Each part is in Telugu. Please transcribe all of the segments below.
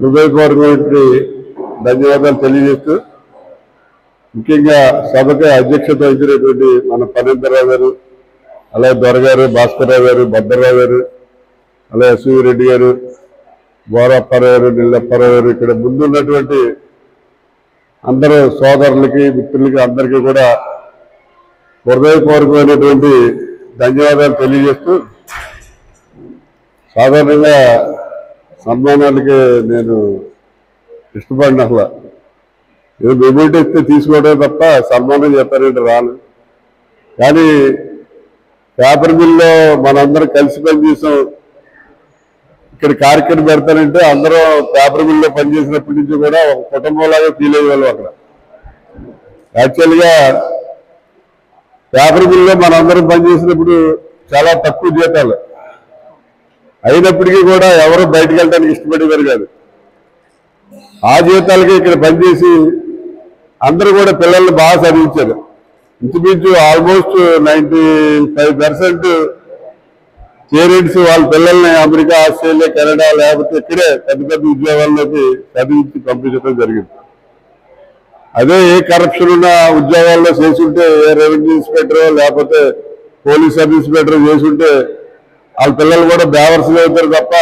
హృదయపూర్వకమైనటువంటి ధన్యవాదాలు తెలియజేస్తూ ముఖ్యంగా సభకి అధ్యక్షత వహించినటువంటి మన పనేంద్రరావు గారు, అలాగే దొరగారు, భాస్కర్రావు గారు, భద్రరావు గారు, అలాగే ఎస్వి రెడ్డి గారు, బోరప్పారావు గారు, నిల్లప్పారావు గారు, ఇక్కడ ముందున్నటువంటి అందరూ సోదరులకి, మిత్రులకి అందరికీ కూడా హృదయపూర్వకమైనటువంటి ధన్యవాదాలు తెలియజేస్తూ సాధారణంగా సన్మానాలకి నేను ఇష్టపడిన అసలు ఏదో మెమోట్ ఇస్తే తీసుకోవడం తప్ప సన్మానం చేస్తారంటే రాను. కానీ పేపర్ మిల్లో మనందరం కలిసి పనిచేసాం. ఇక్కడ కార్యక్రమం పెడతానంటే అందరూ పేపర్ మిల్లో పనిచేసినప్పటి నుంచి కూడా ఒక కుటుంబంలాగా ఫీల్ అయ్యేవాళ్ళం. అక్కడ యాక్చువల్గా పేపర్ మిల్లో మనందరం పనిచేసినప్పుడు చాలా తక్కువ జీతాలు అయినప్పటికీ కూడా ఎవరు బయటకు వెళ్ళడానికి ఇష్టపడేవారు కాదు. ఆ జీతాలకి ఇక్కడ పనిచేసి అందరూ కూడా పిల్లల్ని బాగా చదివించారు. ఇంచుమించు ఆల్మోస్ట్ 95% పేరెంట్స్ వాళ్ళ పిల్లల్ని అమెరికా, ఆస్ట్రేలియా, కెనడా లేకపోతే ఇక్కడే పెద్ద పెద్ద ఉద్యోగాల్లోకి చదివించి పంపించడం జరిగింది. అదే ఏ కరప్షన్ ఉన్న ఉద్యోగాల్లో చేసుంటే, ఏ రెవెన్యూ ఇన్స్పెక్టర్ లేకపోతే పోలీస్ సబ్ ఇన్స్పెక్టర్ చేసుంటే వాళ్ళ పిల్లలు కూడా బేవర్స్గా అవుతారు తప్ప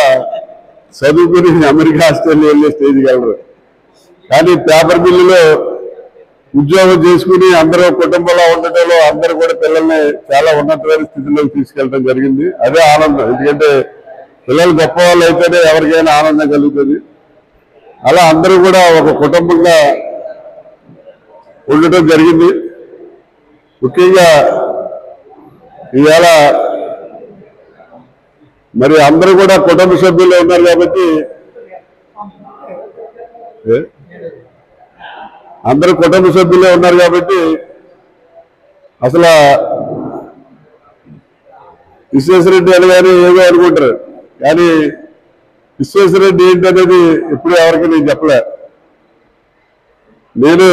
చదువుకుని అమెరికా, ఆస్ట్రేలియా వెళ్ళే స్టేజ్కి వెళ్ళరు. కానీ పేపర్ మిల్లులో ఉద్యోగం చేసుకుని అందరూ కుటుంబంలో ఉండటంలో అందరూ కూడా పిల్లల్ని చాలా ఉన్నతమైన స్థితిలోకి తీసుకెళ్ళడం జరిగింది. అదే ఆనందం. ఎందుకంటే పిల్లలు గొప్ప వాళ్ళు అయితేనే ఎవరికైనా ఆనందం కలుగుతుంది. అలా అందరూ కూడా ఒక కుటుంబంగా ఉండటం జరిగింది. ముఖ్యంగా ఈవేళ మరి అందరూ కూడా కుటుంబ సభ్యులు ఉన్నారు కాబట్టి అసలు విశ్వేశ్వరరెడ్డి అనగానే ఏదో అనుకుంటారు. కానీ విశ్వేశ్వరరెడ్డి ఏంటనేది ఎప్పుడు ఎవరికి నేను చెప్పలే. నేను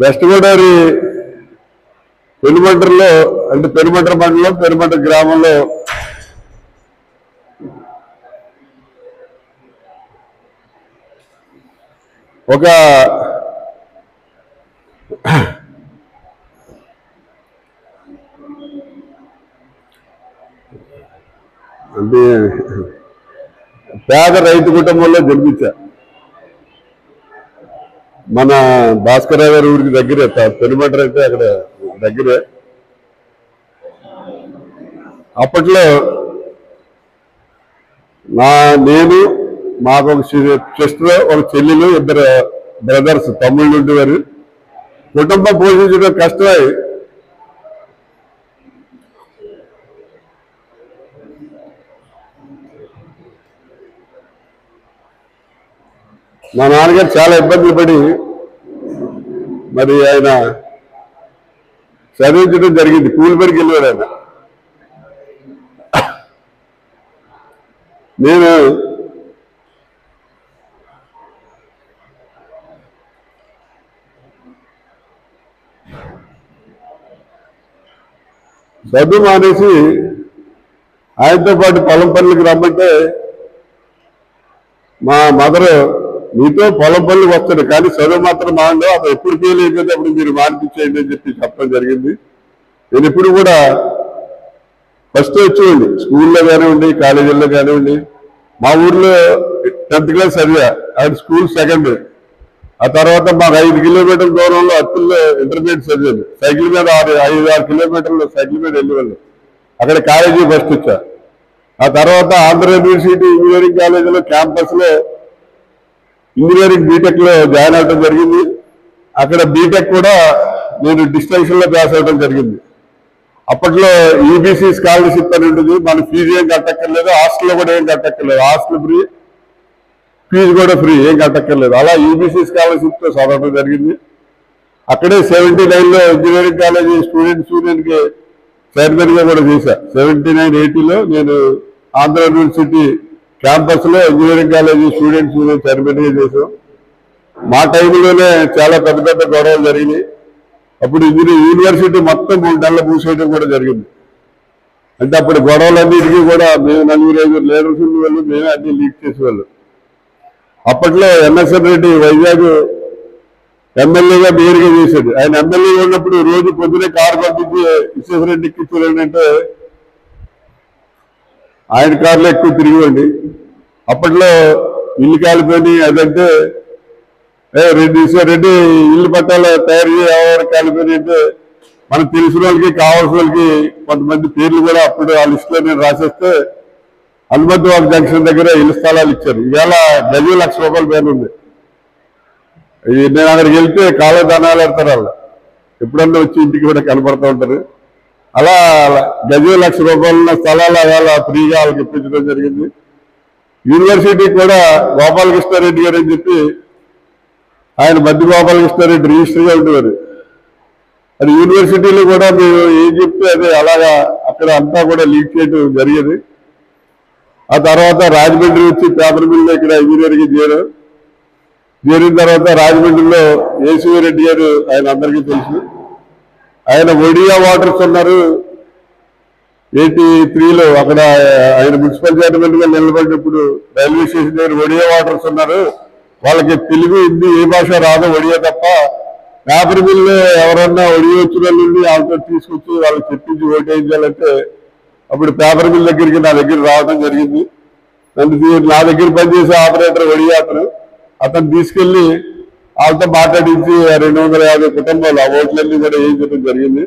వెస్ట్ గోదావరి పెనుమంటలో అంటే పెనుమంట మండలం, పెనుమంట గ్రామంలో ఒక అంటే పేద రైతు కుటుంబంలో జన్మించా. మన భాస్కర్రావు గారి ఊరికి దగ్గరే, పెనుమంట అయితే అక్కడ దగ్గరే. అప్పట్లో నేను మాకు ఒక సిస్టర్, ఒక చెల్లెలు, 2 బ్రదర్స్, తమ్ముళ్ళు ఉండేవారు. కుటుంబం పోషించడం కష్టమై మా నాన్నగారు చాలా ఇబ్బందులు పడి మరి ఆయన చదివించడం జరిగింది. కూలి పనికి వెళ్ళాడు ఆయన. నేను చదువు మానేసి ఆయనతో పాటు పొలం పనులకు రమ్మంటే మా మదర్ మీతో పొలం పనులకు వస్తాడు కానీ చదువు మాత్రం మాండో, అతను ఎప్పుడు ఫెయిల్ అయిపోతే అప్పుడు మీరు మానిపించేయండి అని చెప్పి చెప్పడం జరిగింది. నేను ఎప్పుడు కూడా ఫస్ట్ వచ్చేయండి, స్కూల్లో కానివ్వండి, కాలేజీల్లో కానివ్వండి. మా ఊర్లో 10th క్లాస్ చదివా, అక్కడ స్కూల్ సెకండ్. ఆ తర్వాత మాకు 5 కిలోమీటర్ల దూరంలో అత్తుల్లో ఇంటర్మీడియట్ చదివాను. సైకిల్ మీద 5-6 కిలోమీటర్లు సైకిల్ మీద వెళ్ళేవాళ్ళు. అక్కడ కాలేజీ ఫస్ట్ వచ్చా. ఆ తర్వాత ఆంధ్ర యూనివర్సిటీ ఇంజనీరింగ్ కాలేజీలో క్యాంపస్లో ఇంజనీరింగ్ బీటెక్లో జాయిన్ అవ్వడం జరిగింది. అక్కడ బీటెక్ కూడా నేను డిస్టింక్షన్లో పాస్ అవ్వడం జరిగింది. అప్పట్లో ఈబీసీ స్కాలర్షిప్ అని ఉంటుంది. మన ఫీజు ఏం కట్టక్కర్లేదు, హాస్టల్లో కూడా ఏం కట్టక్కర్లేదు. హాస్టల్ ఫ్రీ, ఫీజు కూడా ఫ్రీ, ఏం కట్టక్కర్లేదు. అలా ఈబీసీ స్కాలర్షిప్తో చదవడం జరిగింది. అక్కడే 79లో ఇంజనీరింగ్ కాలేజీ స్టూడెంట్స్ యూనియన్కి చైర్మన్గా కూడా చేశా. 79-80లో నేను ఆంధ్ర యూనివర్సిటీ క్యాంపస్లో ఇంజనీరింగ్ కాలేజీ స్టూడెంట్స్ యూనియన్ చైర్మన్గా చేశాం. మా టైంలోనే చాలా పెద్ద పెద్ద గొడవలు జరిగినాయి. అప్పుడు యూనివర్సిటీ మొత్తం 3 నెలలు మూసేయడం కూడా జరిగింది. అంటే అప్పుడు గొడవలన్నిటికీ కూడా మేము 4-5 లీడర్స్ ఉండేవాళ్ళు, మేమే అన్ని లీక్ చేసేవాళ్ళు. అప్పట్లో ఎన్ఎస్ఎన్ రెడ్డి వైజాగ్ ఎమ్మెల్యేగా నేరుగా చేశాడు. ఆయన ఎమ్మెల్యేగా ఉన్నప్పుడు రోజు పొద్దునే కారు పంపించి విశ్వేశ్వరరెడ్డి ఎక్కించాలంటే ఆయన కార్లో ఎక్కువ తిరిగివ్వండి. అప్పట్లో ఇల్లు కాలిపోయి అదంటే రెడ్డి ఇల్లు పట్టాలు తయారు చేయాలి కాలిపోయి అంటే మనకు తెలిసిన వాళ్ళకి కావాల్సిన వాళ్ళకి కొంతమంది పేర్లు కూడా అప్పుడు ఆ లిస్టులో నేను రాసేస్తే హనుమంతవాడ జంక్షన్ దగ్గర ఇల్లు స్థలాలు ఇచ్చారు. ఈవేళ గజం ₹1,00,000 పేరు ఉంది. నేను అక్కడికి వెళ్తే కాలువ దానాలు పెడతారు. వాళ్ళు ఎప్పుడన్నా వచ్చి ఇంటికి కూడా కనపడుతూ ఉంటారు. అలా గజం ₹1,00,000 ఉన్న స్థలాలు అలా ఫ్రీగా వాళ్ళకి ఇప్పించడం జరిగింది. యూనివర్సిటీ కూడా గోపాలకృష్ణారెడ్డి గారు అని చెప్పి ఆయన మధ్య గోపాలకృష్ణారెడ్డి రిజిస్టర్గా ఉండేవారు. అది యూనివర్సిటీలో కూడా మేము ఏం చెప్తే అదే అలాగా అక్కడ అంతా కూడా లీడ్ చేయడం జరిగేది. ఆ తర్వాత రాజమండ్రి వచ్చి పేపర్ మిల్లు ఇక్కడ ఇంజనీరింగ్ చేరిన తర్వాత రాజమండ్రిలో ఏసీవీ రెడ్డి గారు ఆయన అందరికీ తెలుసు. ఆయన ఒడియా వాటర్స్ ఉన్నారు 83లో అక్కడ ఆయన మున్సిపల్ చైర్మన్ గా నిలబడినప్పుడు రైల్వే స్టేషన్ దగ్గర ఒడియా వాటర్స్ ఉన్నారు. వాళ్ళకి తెలుగు హిందీ ఏ భాష రాదో ఒడియా తప్ప. పేపర్ మిల్లు ఎవరన్నా ఒడియా వచ్చిన వాళ్ళని వాళ్ళతో తీసుకొచ్చి వాళ్ళకి చెప్పించి ఓటేయించాలంటే అప్పుడు పేపర్ మిల్ దగ్గరికి నా దగ్గర రావడం జరిగింది. నా దగ్గర పనిచేసే ఆపరేటర్ ఒడియా అతను తీసుకెళ్లి వాళ్ళతో మాట్లాడించి 250 కుటుంబాలు ఆ ఓట్లన్నీ కూడా వేయించడం జరిగింది.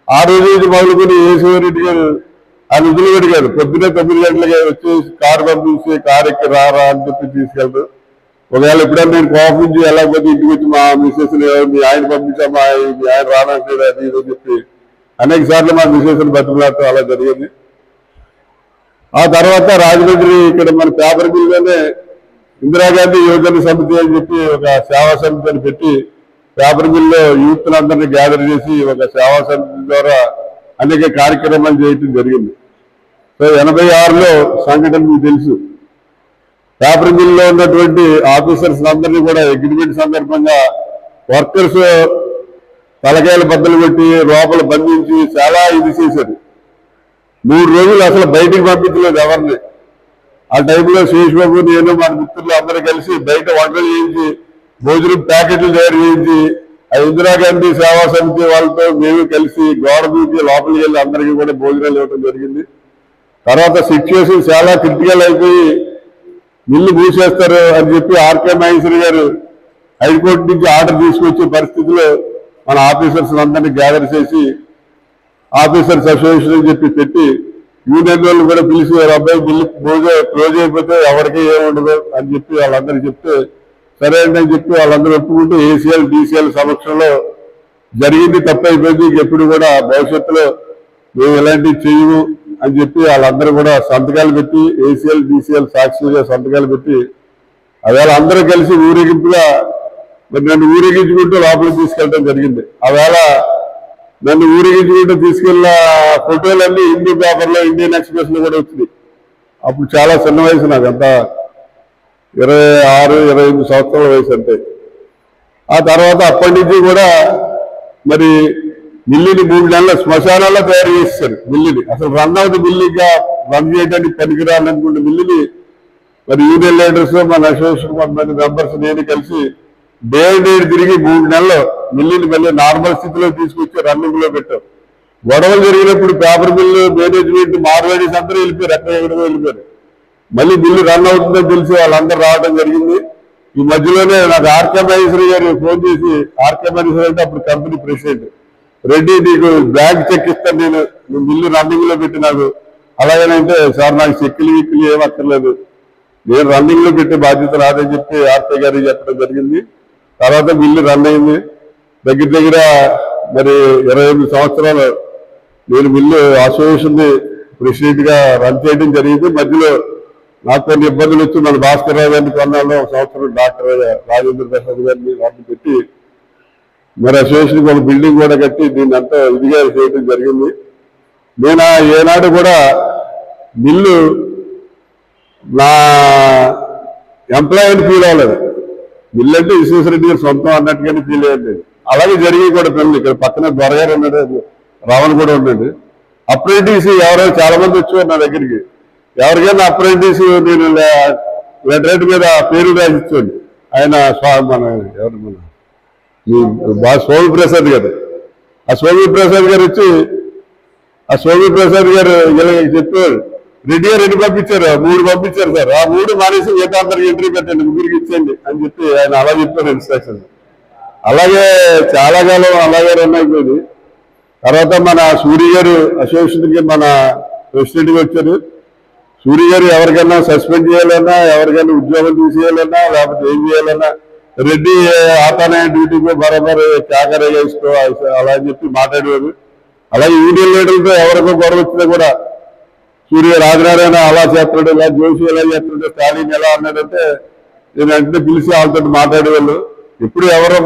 ఆ రోజు మొదలుకొని ఏసీరెడ్డి గారు ఆయన వదిలిపెట్టి గారు పొద్దున్నే 9 గంటలకి వచ్చి కారు పంపించి కారు ఎక్కి రారా అని చెప్పి తీసుకెళ్తారు. ఒకవేళ ఎప్పుడైనా నేను కోపించి వెళ్ళకపోతే ఇంటికి వచ్చి మా మిస్సెస్ మీ ఆయన పంపించామా మీ ఆయన రానంటే అది ఇదో చెప్పి అనేక సార్లు మా మిస్సెస్ బతుకులాడటం అలా జరిగింది. ఆ తర్వాత రాజమండ్రి ఇక్కడ మన పేపర్ మిల్లోనే ఇందిరాగాంధీ యువజన సమితి అని చెప్పి ఒక సేవా సమితిని పెట్టి పేపర్ మిల్లో యూత్లందరినీ గ్యాదర్ చేసి ఒక సేవా సమితి ద్వారా అనేక కార్యక్రమాలు చేయటం జరిగింది. సో 86లో సంఘటన మీకు తెలుసు. పేపర్ మిల్లో ఉన్నటువంటి ఆఫీసర్స్ అందరినీ కూడా అగ్రిమెంట్ సందర్భంగా వర్కర్స్ తలకాయల బద్దలు కొట్టి లోపల బంధించి చాలా ఇది చేశారు. 3 రోజులు అసలు బయటికి పంపించలేదు ఎవరిని. ఆ టైంలో శేషబాబు నేను మన మిత్రులు అందరూ కలిసి బయట వంటలు చేయించి భోజనం ప్యాకెట్లు తయారు చేయించి ఆ ఇందిరాగాంధీ సేవా సమితి వాళ్ళతో మేము కలిసి గోడ దూకి లోపలికి వెళ్ళి అందరికీ కూడా భోజనాలు ఇవ్వడం జరిగింది. తర్వాత సిచ్యువేషన్ చాలా క్రిటికల్ అయిపోయి మిల్లు మూసేస్తారు అని చెప్పి ఆర్కే మహేశ్వరి గారు హైకోర్టు నుంచి ఆర్డర్ తీసుకొచ్చే పరిస్థితిలో మన ఆఫీసర్స్ అందరినీ గ్యాదర్ చేసి ఆఫీసర్స్ అసోసియేషన్ అని చెప్పి పెట్టి యూనియన్ వాళ్ళు కూడా పిలిచి అబ్బాయి బిల్లు క్లోజ్ అయిపోతే ఎవరికి ఏముండదు అని చెప్పి వాళ్ళందరూ చెప్తే సరే అని చెప్పి వాళ్ళందరూ ఒప్పుకుంటూ ఏసీఎల్ డీసీఎల్ సమక్షంలో జరిగింది తప్పైపోయింది. ఎప్పుడు కూడా భవిష్యత్తులో మేము ఎలాంటివి చేయము అని చెప్పి వాళ్ళందరూ కూడా సంతకాలు పెట్టి ఏసీఎల్ డీసీఎల్ సాక్షిగా సంతకాలు పెట్టి అవేళ అందరూ కలిసి ఊరేగింపుగా మరి నన్ను ఊరేగించుకుంటూ లోపలికి తీసుకెళ్ళడం జరిగింది. ఆవేళ నన్ను ఊరేగించుకుంటూ తీసుకెళ్ళిన ఫోటోలన్నీ హిందూ పేపర్లో ఇండియన్ ఎక్స్ప్రెస్ లో కూడా వచ్చింది. అప్పుడు చాలా చిన్న వయసు నాకు, అంతా 26-28 సంవత్సరాల వయసు అంటే. ఆ తర్వాత అప్పటి నుంచి కూడా మరి మిల్లుని 3 నెలల శ్మశానాల్లో తయారు చేస్తారు. మిల్లుని అసలు రన్ అవుట్ మిల్లుగా రన్ చేయడానికి పనికిరాలనుకున్న మిల్లుని మరి యూనియన్ లీడర్స్ మన అసోసియేషన్ కొంతమంది మెంబర్స్ నేను కలిసి డే తిరిగి 3 నెలలు మిల్లుని మళ్ళీ నార్మల్ స్థితిలో తీసుకొచ్చి రన్నింగ్ లో పెట్టాం. గొడవలు జరిగినప్పుడు పేపర్ మిల్లు మేనేజ్మెంట్ మార్వాడీస్ అందరూ వెళ్ళిపోయారు, ఎక్కడెక్కడికో వెళ్ళిపోయారు. మళ్ళీ మిల్లు రన్ అవుతుందని తెలిసి వాళ్ళందరూ రావడం జరిగింది. ఈ మధ్యలోనే నాకు ఆర్కే మహేశ్వరి గారు ఫోన్ చేసి, ఆర్కే మహేశ్వరి అంటే అప్పుడు కంపెనీ ప్రెసిడెంట్, రెడ్డి నీకు బ్యాంక్ చెక్ ఇస్తాను నేను, నువ్వు మిల్లు రన్నింగ్ లో పెట్టి నాకు. అలాగేనంటే సార్ నాకు చెక్కులు విక్కులు ఏం అక్కర్లేదు, నేను రన్నింగ్ లో పెట్టే బాధ్యత రాదని చెప్పి ఆర్కే గారికి చెప్పడం జరిగింది. తర్వాత మిల్లు రన్ అయింది. దగ్గర మరి 28 సంవత్సరాలు నేను మిల్లు అసోసియేషన్ ప్రెసిడెంట్ గా రన్ చేయడం జరిగింది. మధ్యలో నాకు కొన్ని ఇబ్బందులు వచ్చి మన భాస్కర్ రావు గారిని కొన్నాళ్ళు 1 సంవత్సరం డాక్టర్ రాజేంద్ర ప్రసాద్ గారిని వాటిని పెట్టి మరి అసోసియేషన్ ఒక బిల్డింగ్ కూడా కట్టి దీన్ని అంతా ఇదిగా చేయడం జరిగింది. నేను ఏనాడు కూడా మిల్లు నా ఎంప్లాయీని ఫీల్ అవ్వలేదు. మిల్లు అంటే విశ్వేశ్వరరెడ్డి గారు సొంతం అన్నట్టుగానే ఫీల్ అయ్యింది. అలాగే జరిగి కూడా పనులు ఇక్కడ పక్కన దొరగారు ఉన్నాడు, రావణ్ కూడా ఉన్నాడు. అప్రెంటిస్ ఎవరో చాలా మంది వచ్చేవారు నా దగ్గరికి. ఎవరికైనా అప్రెంటిస్ నేను లెటరేట్ మీద పేరు రాసిచ్చండి. ఆయన మన ఎవరు మన బాగా సోమి ప్రసాద్ గారు. ఆ సోమి ప్రసాద్ గారు వచ్చి ఆ సోమి ప్రసాద్ గారు చెప్పారు, రెడ్డి గారు 2 పంపించారు, 3 పంపించారు సార్. ఆ 3 మానేసి ఏకాంతరికి ఎంట్రీ పెట్టండి, 3కి ఇచ్చేయండి అని చెప్పి ఆయన అలా చెప్పారు ఇన్స్ట్రక్షన్. అలాగే చాలా కాలం అలాగే రన్ అయిపోయింది. తర్వాత మన సూర్య గారు అసోసియేషన్కి మన ప్రెసిడెంట్గా వచ్చారు. సూర్య గారు ఎవరికైనా సస్పెండ్ చేయాలన్నా, ఎవరికైనా ఉద్యోగం తీసేయాలన్నా, లేకపోతే ఏం చేయాలన్నా రెడ్డి ఆతానే డ్యూటీకి బరాబర్ క్యాకరేగా ఇస్తూ అలా అని చెప్పి మాట్లాడేవారు. అలాగే యూనియన్ లీడర్లతో ఎవరికో గొడవ వచ్చినా కూడా సూర్య రాజనారాయణ అలా చేస్తున్నాడు, ఇలా జోషి ఎలా చేస్తున్నాడు, స్టాలిన్ ఎలా అన్నాడంటే నేను వెంటనే పిలిచి వాళ్ళతో మాట్లాడేవాళ్ళు. ఇప్పుడు ఎవరో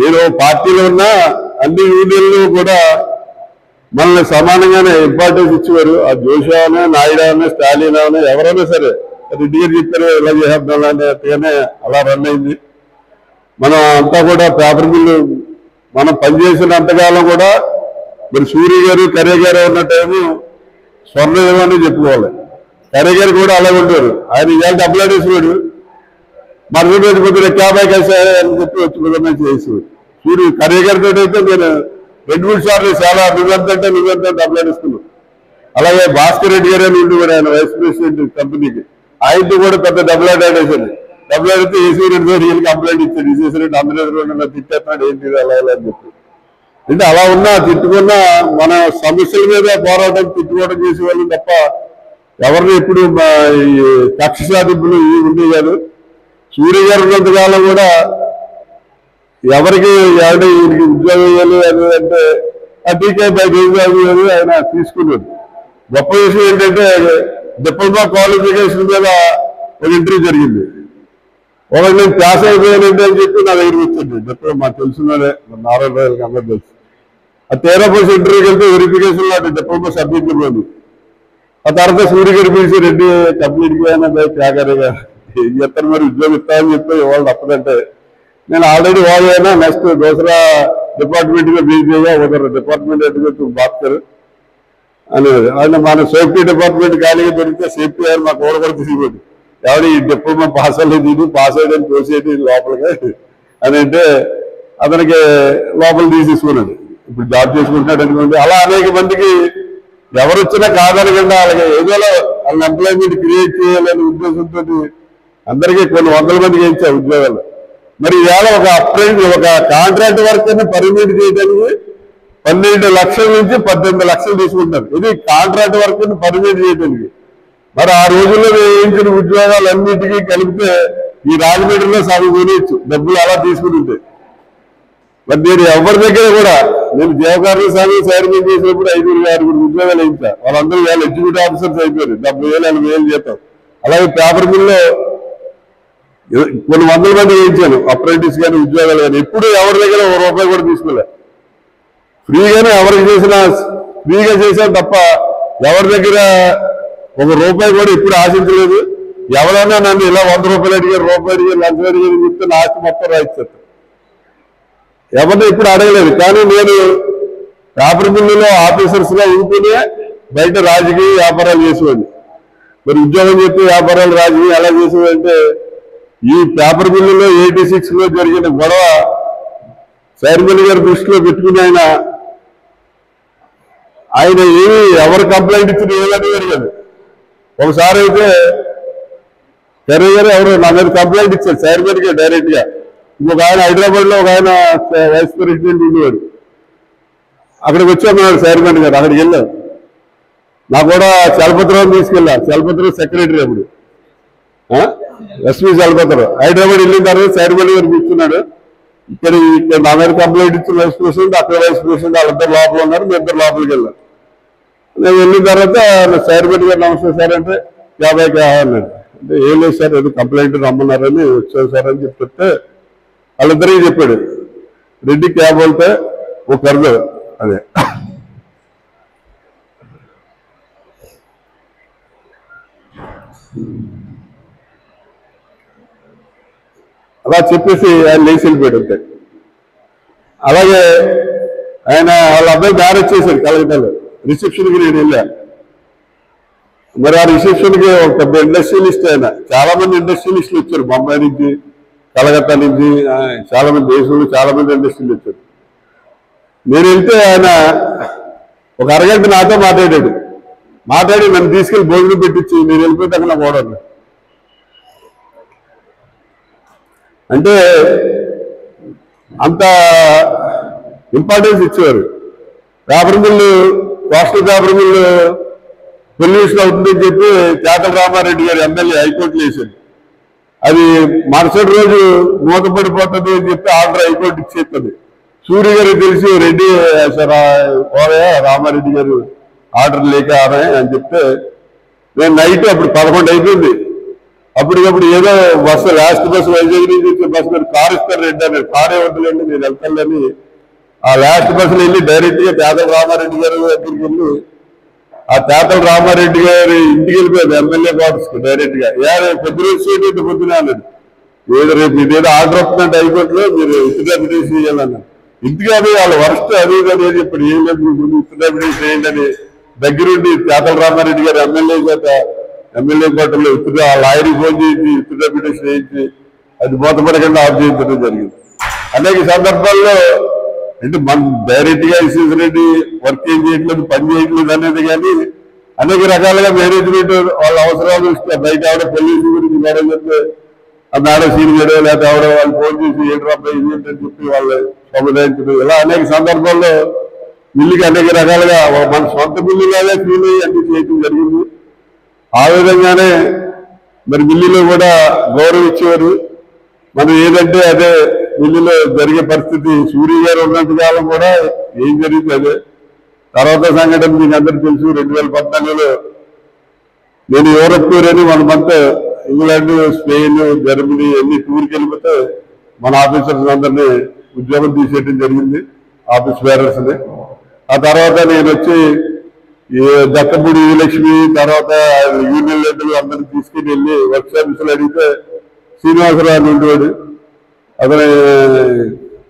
నేను పార్టీలో ఉన్నా అన్ని యూనియన్లు కూడా మనల్ని సమానంగానే ఇంపార్టెన్స్ ఇచ్చేవారు. ఆ జోషి అవనే, నాయుడు అవనే, స్టాలిన్ అవనే ఎవరైనా సరే రెడ్డి గారు చెప్పారు ఇలా చేద్దాం అన్నట్టుగానే అలా రన్ అయింది. మనం అంతా కూడా పేపర్ మిల్లు మనం పనిచేసినంతకాలం కూడా మరి సూర్య గారు కర్రే గారు ఉన్న టైము స్వర్ణయుగం అని చెప్పుకోవాలి. కర్రే గారు కూడా అలాగే ఉంటారు. ఆయన ఇవాళ డబ్బులాడేసేవాడు, మరుసటి రోజు కొద్దిగా క్యాబాయ్ కలిసారు అని చెప్పి వచ్చి కుదరమే చేసేవాడు. సూర్య కర్రే గారితో అయితే నేను 2-3 సార్లు చాలా నువ్వెంతంటే డబ్బులాడేస్తున్నాను. అలాగే భాస్కర్ రెడ్డి గారు అని ఉండేవాడు, ఆయన వైస్ ప్రెసిడెంట్ కంపెనీకి. ఆయనతో కూడా పెద్ద డబ్బులాడేసాడు. డబ్బులాడితే ఏసీ రెడ్డి గారు వీళ్ళకి కంప్లైంట్ ఇచ్చాడు, ఈసీ రెడ్డి అందరూ ఎదురు తిట్టేస్తున్నాడు, ఏంటి అలా అని చెప్పి. అంటే అలా ఉన్నా తిట్టుకున్నా మన సమస్యల మీద పోరాటం తిట్టుకోవడం చేసేవాళ్ళు తప్ప ఎవరిని ఎప్పుడు కక్ష సాధింపులు ఇవి ఉండేవి కాదు. సూర్య గారు ఉన్నంతకాలం కూడా ఎవరికి వీరికి ఉద్యోగం ఇవ్వాలి అని అంటే ఆ టీకే ఆయన తీసుకున్నాడు. గొప్ప విషయం ఏంటంటే డిప్లొమా క్వాలిఫికేషన్ మీద ఒక ఇంటర్వ్యూ జరిగింది. ఒకటి నేను పాస్ అయిపోయానంటే అని చెప్పి నా దగ్గరికి వచ్చింది. డిప్లొమా తెలుసున్నాడే నారాయణ రాయలకి అందరూ తెలుసు. ఆ 13 ఇంటర్వ్యూకి వెళ్తే వెరిఫికేషన్ లాంటి డిప్లొమా సబ్జెక్ట్ ఉంది. ఆ తర్వాత సూర్య గారు పిలిచి రెడ్డి కంప్లీట్ క్యాకరేగా ఏం చెప్తాను మరి ఉద్యోగం ఇస్తామని చెప్పి వాళ్ళు తప్పదంటే నేను ఆల్రెడీ వాడైనా నెక్స్ట్ దూసరా డిపార్ట్మెంట్ గా బీజేగా ఉదర్ డిపార్ట్మెంట్ ఎడ్యుకేషన్ బాత్కర్ అనేది. ఆయన మన సేఫ్టీ డిపార్ట్మెంట్ ఖాళీగా దొరికితే సేఫ్టీ గారు మా కూడా తీసుకుపోయింది. ఎవరు ఈ డిప్లొమా పాస్ అవ్వలేదు, ఇది పాస్ అయ్యని తోసేది లోపలిగా అని అంటే అతనికి లోపల తీసేసుకున్నాడు. ఇప్పుడు జాబ్ చేసుకుంటున్నాడు అనుకోండి. అలా అనేక మందికి ఎవరు వచ్చినా కాదనకుండా అలాగే ఏదోలా వాళ్ళని ఎంప్లాయ్మెంట్ క్రియేట్ చేయాలనే ఉద్దేశంతో అందరికీ కొన్ని 100 మందికి ఇచ్చారు ఉద్యోగాలు. మరి ఇవాళ ఒక కాంట్రాక్ట్ వర్క్ అని పర్మిట్ చేయడానికి 12 లక్షల నుంచి 18 లక్షలు తీసుకుంటారు. ఇది కాంట్రాక్ట్ వర్క్ ని పర్మిట్ చేయడానికి. మరి ఆ రోజుల్లో వేయించిన ఉద్యోగాలన్నిటికీ కలిపితే ఈ రాజమండ్రిలో సగం కొనేయచ్చు డబ్బులు అలా తీసుకుని ఉంటే. మరి నేను ఎవరి దగ్గర కూడా నేను జీవకారుల సంఘం చైర్మన్ చేసినప్పుడు 5-6 ఉద్యోగాలు వేయించా. వాళ్ళందరూ వేళ ఎగ్జిక్యూటివ్ ఆఫీసర్స్ అయిపోయారు, 70,000 80,000 చేస్తాం. అలాగే పేపర్ మిల్లో కొన్ని 100 మంది వేయించాను, అప్రెంటిస్ కానీ ఉద్యోగాలు కానీ. ఎప్పుడు ఎవరి దగ్గర ₹1 కూడా తీసుకోలే. ఫ్రీగానే ఎవరికి చేసినా ఫ్రీగా చేశాను తప్ప ఎవరి దగ్గర ₹1 కూడా ఎప్పుడు ఆశించలేదు. ఎవరైనా నన్ను ఇలా ₹100 అడిగారు, ₹1 అడిగారు, లంచం అడిగారు చెప్తే నా ఆస్తి మొత్తం రాయిస్తారు. ఎవరిని ఇప్పుడు అడగలేదు. కానీ నేను పేపర్ మిల్లులో ఆఫీసర్స్ గా ఉంటూనే బయట రాజకీయ వ్యాపారాలు చేసేవాడిని. మరి ఉద్యోగం చెప్పి వ్యాపారాలు రాజకీయం ఎలా చేసేవాడంటే ఈ పేపర్ మిల్లులో 86 లో జరిగిన గొడవ చైర్మన్ గారి దృష్టిలో పెట్టుకుని ఆయన ఏమి ఎవరు కంప్లైంట్ ఇచ్చిన ఏదని జరిగదు. ఒకసారి అయితే కర్రే గారు ఎవరు నా మీద కంప్లైంట్ ఇచ్చారు చైర్మన్ గా డైరెక్ట్ గా. ఇంకొక ఆయన హైదరాబాద్ లో ఒక ఆయన వైస్ ప్రెసిడెంట్ ఉండేవాడు. అక్కడికి వచ్చామన్నాడు చైర్మన్ గారు. అక్కడికి వెళ్ళాం. నాకు కూడా చలపతిరావు తీసుకెళ్ళా. చలపతిరావు సెక్రటరీ అప్పుడు, ఎస్పీ చలపతిరావు. హైదరాబాద్ వెళ్ళిన తర్వాత చైర్మన్ గారు కూర్చున్నాడు. ఇక్కడ నా మీద కంప్లైంట్ ఇచ్చిన వైస్ ప్రెసిడెంట్, అక్కడ వైస్ ప్రెసిడెంట్ వాళ్ళిద్దరు లోపల ఉన్నారు. మీ ఇద్దరు లోపలికి వెళ్ళాం. నేను వెళ్ళిన తర్వాత చైర్మన్ గారు నమస్తే సార్ అంటే 50 కావాలన్నాడు. అంటే ఏం లేదు సార్, ఏదో కంప్లైంట్ రమ్మన్నారని వచ్చాను సార్ అని చెప్తే వాళ్ళిద్దరికి చెప్పాడు, రెడ్డి క్యాబ్ వెళ్తే ఓ కర్దు అదే. అలా చెప్పేసి ఆయన లేచి వెళ్ళిపోయాడు అంతే. అలాగే ఆయన వాళ్ళ అబ్బాయి మ్యారేజ్ చేశాడు కలకటాలో. రిసెప్షన్కి నేను వెళ్ళా. మరి ఆ రిసెప్షన్కి ఒక పెద్ద ఇండస్ట్రియలిస్ట్ ఆయన, చాలా మంది ఇండస్ట్రియలిస్టులు వచ్చారు, బొంబాయి నుంచి, కలకత్తా నుంచి, చాలా మంది దేశంలో చాలా మంది ఇండస్ట్రీలు వచ్చారు. నేను వెళ్తే ఆయన ఒక అరగంట నాతో మాట్లాడి నన్ను తీసుకెళ్లి భోజనం పెట్టించి నేను వెళ్ళిపోతే అక్కడ నా పోవడం. అంటే అంత ఇంపార్టెన్స్ ఇచ్చేవారు. Paper mill, coastal paper mill pollution అవుతుందని చెప్పి కేతల రామారెడ్డి గారు ఎమ్మెల్యే హైకోర్టులో వేశారు. అది మరుసటి రోజు మూతపడిపోతుంది అని చెప్పి ఆర్డర్ హైకోర్టు ఇచ్చేస్తుంది. సూర్య గారు తెలిసి రెడ్డి రామారెడ్డి గారు ఆర్డర్ లేక అని చెప్తే నేను నైట్ అప్పుడు 11 అయిపోయింది. అప్పటికప్పుడు ఏదో బస్సు, లాస్ట్ బస్సు వైజాగ్ నుంచి బస్సు మీద కారు ఇస్తారు రెడ్డి అన్నాడు. కారే వద్దులేండి నేను వెళ్తానని ఆ లాస్ట్ బస్సులో వెళ్ళి డైరెక్ట్ గా కేతల రామారెడ్డి గారి దగ్గరికి వెళ్ళి ఆ కేతల రామారెడ్డి గారి ఇంటికి వెళ్ళిపోయాడు, ఎమ్మెల్యే క్వార్టర్స్ కి డైరెక్ట్ గా. పొద్దున పొద్దున అన్నాడు, ఏదో రేపు ఇదేదో ఆర్డర్ వస్తుందంటే హైకోర్టులో మీరు ఇన్స్టిట్యూట్ చేయాలన్నాడు. ఇంటికి అది వాళ్ళ వరస్ట్ అది అని చెప్పాడు. ఏం లేదు ఇన్స్టిట్యూట్ చేయండి అని దగ్గరుండి కేతల రామారెడ్డి గారు ఎమ్మెల్యే క్వార్టర్లో ఆ లాయర్కి ఫోన్ చేయించి ఇన్స్టిట్యూట్ చేయించి అది మూతపడకుండా ఆఫ్ చేయించడం జరిగింది. అనేక సందర్భాల్లో అంటే మన డైరెక్ట్ గా రెడ్డి వర్క్ ఏం చేయట్లేదు, పని చేయట్లేదు అనేది కానీ అనేక రకాలుగా మేనేజ్మెంట్ వాళ్ళ అవసరాలు దృష్ట్యా బయట ఆవిడ పొల్యూషన్ గురించి మేడం చెప్తే ఆ మేడం సీన్ చేయడం, లేకపోతే ఆవిడ వాళ్ళు ఫోన్ చేసి ఏంటి అబ్బాయి ఏంటని చెప్పి వాళ్ళు సముదాయించడం, ఇలా అనేక సందర్భాల్లో మిల్లుకి అనేక రకాలుగా మన సొంత మిల్లులాగే ఫీల్ అయ్యి అన్ని చేయడం జరిగింది. ఆ విధంగానే మరి మిల్లులో కూడా గౌరవం ఇచ్చేవారు. మనం ఏదంటే అదే మిల్లులో జరిగే పరిస్థితి. సూర్య గారు ఉన్నంత కాలం కూడా ఏం జరిగింది అదే. తర్వాత సంఘటన మీకు అందరికీ తెలుసు, 2014లో నేను యూరప్ టూర్ అని 1 month ఇంగ్లాండ్, స్పెయిన్, జర్మనీ అన్ని టూర్కి వెళ్ళిపోతే మన ఆఫీసర్స్ అందరినీ ఉద్యోగం తీసేయడం జరిగింది, ఆఫీస్ బేరర్స్ ని. ఆ తర్వాత నేను వచ్చి దక్కపూడి లక్ష్మి, తర్వాత యూనియన్ లీడర్లు అందరినీ తీసుకుని వెళ్ళి వర్క్ సర్వీసులు అడిగితే శ్రీనివాసరావు ఉండేవాడు. అతను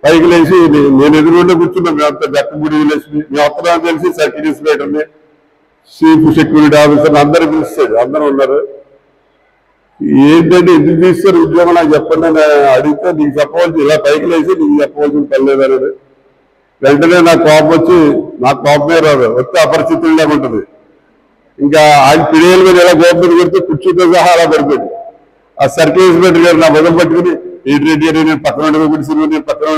పైకి లేచి నేను ఎదురుండే కూర్చున్నాం. మేమంతా దక్కపూడి లక్ష్మి, మేము వస్తున్నామని తెలిసి సర్కిల్ ఇన్స్పెక్టర్ని, చీఫ్ సెక్యూరిటీ ఆఫీసర్ని అందరూ పిలుస్తాడు. అందరూ ఉన్నారు. ఏంటంటే ఎందుకు తీస్తారు ఉద్యోగం నాకు చెప్పండి అని అడిగితే, నీకు చెప్పవలసి ఇలా పైకి లేచి నీకు చెప్పవలసిన పని లేదన్నాడు. వెంటనే నాకు కోపం వచ్చి, నాకు కోపమే రాదు, వస్తే అపరిచితుల్లో ఉంటుంది. ఇంకా ఆయన పిడియల మీద ఎలా కోపం కొడితే కుర్చీతో సహా అలా పడిపోయింది. ఆ సర్కిల్ ఇన్స్పెక్టర్ గారు నా బదులు పట్టుకుని ఏంటి నేను పక్కన కొడిసిన నేను పక్కన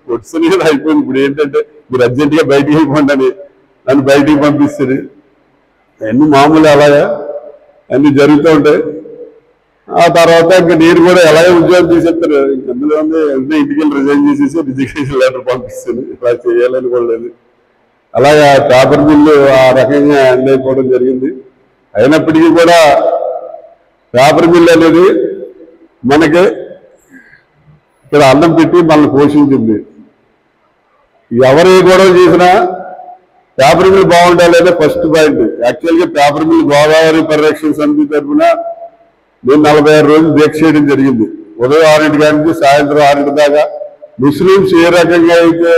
కొడిసిన అయిపోయింది. ఇప్పుడు ఏంటంటే మీరు అర్జెంటుగా బయటికి వెళ్ళిపోండి అని నన్ను బయటికి పంపిస్తుంది. అన్ని మామూలు అలాగా అన్ని జరుగుతూ ఉంటాయి. ఆ తర్వాత ఇంకా నేను కూడా ఎలాగే ఉద్యోగం తీసేస్తారు. అందులో వెంటనే ఇంటికి వెళ్ళి రిజైన్ చేసేసి రిజిగ్నేషన్ లెటర్ పంపిస్తుంది. ఇలా చేయాలని కూడా లేదు. అలాగా పేపర్ మిల్లు ఆ రకంగా ఎండ్ అయిపోవడం జరిగింది. అయినప్పటికీ కూడా పేపర్ మిల్ అనేది మనకి ఇక్కడ అన్నం పెట్టి మనల్ని పోషించింది. ఎవరు గొడవ చేసినా పేపర్ మిల్ బాగుండాలనే ఫస్ట్ పాయింట్. యాక్చువల్గా పేపర్ మిల్ గోదావరి పరిరక్షణ సమితి తరఫున నేను 46 రోజులు దీక్ష చేయడం జరిగింది. ఉదయం 6 గంటల నుంచి సాయంత్రం 6 దాకా. ముస్లింస్ ఏ రకంగా అయితే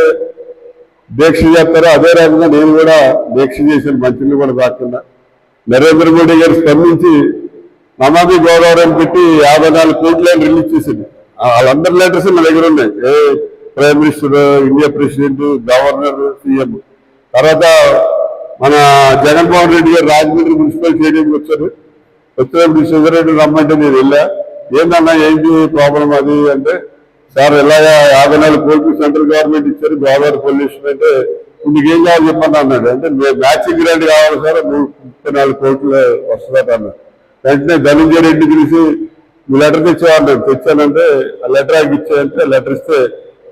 దీక్ష చేస్తారో అదే రకంగా నేను కూడా దీక్ష చేశాను, మంచిని కూడా కాకుండా. నరేంద్ర మోడీ గారు స్పందించి నమామి గోదావరి అని పెట్టి 54 కోట్ల రిలీజ్ చేసింది. వాళ్ళందరి లెటర్స్ నా దగ్గర ఉన్నాయి. Prime minister, India president, governor, CM. తర్వాత మన జగన్మోహన్ రెడ్డి గారు రాజమండ్రి మున్సిపల్ స్టేడియంకి వచ్చారు. వచ్చినప్పుడు సుధరెడ్డి రమ్మంటే నేను వెళ్ళా. ఏందన్నా ఏంటి ప్రాబ్లం అది అంటే, సార్ ఇలాగా 54 కోట్లు సెంట్రల్ గవర్నమెంట్ ఇచ్చారు గోదావరి పొల్యూషన్ అంటే మీకు ఏం కావాలి చెప్పండి అన్నాడు. అంటే మ్యాచింగ్ గ్రాంట్ కావాలి సార్, 34 కోట్లు వస్తుందట అన్నాడు. వెంటనే ధనంజయ రెడ్డి పిలిచి నువ్వు లెటర్ తెచ్చావన్నాడు. తెచ్చానంటే ఆ లెటర్ ఆకి ఇచ్చాయంటే లెటర్ ఇస్తే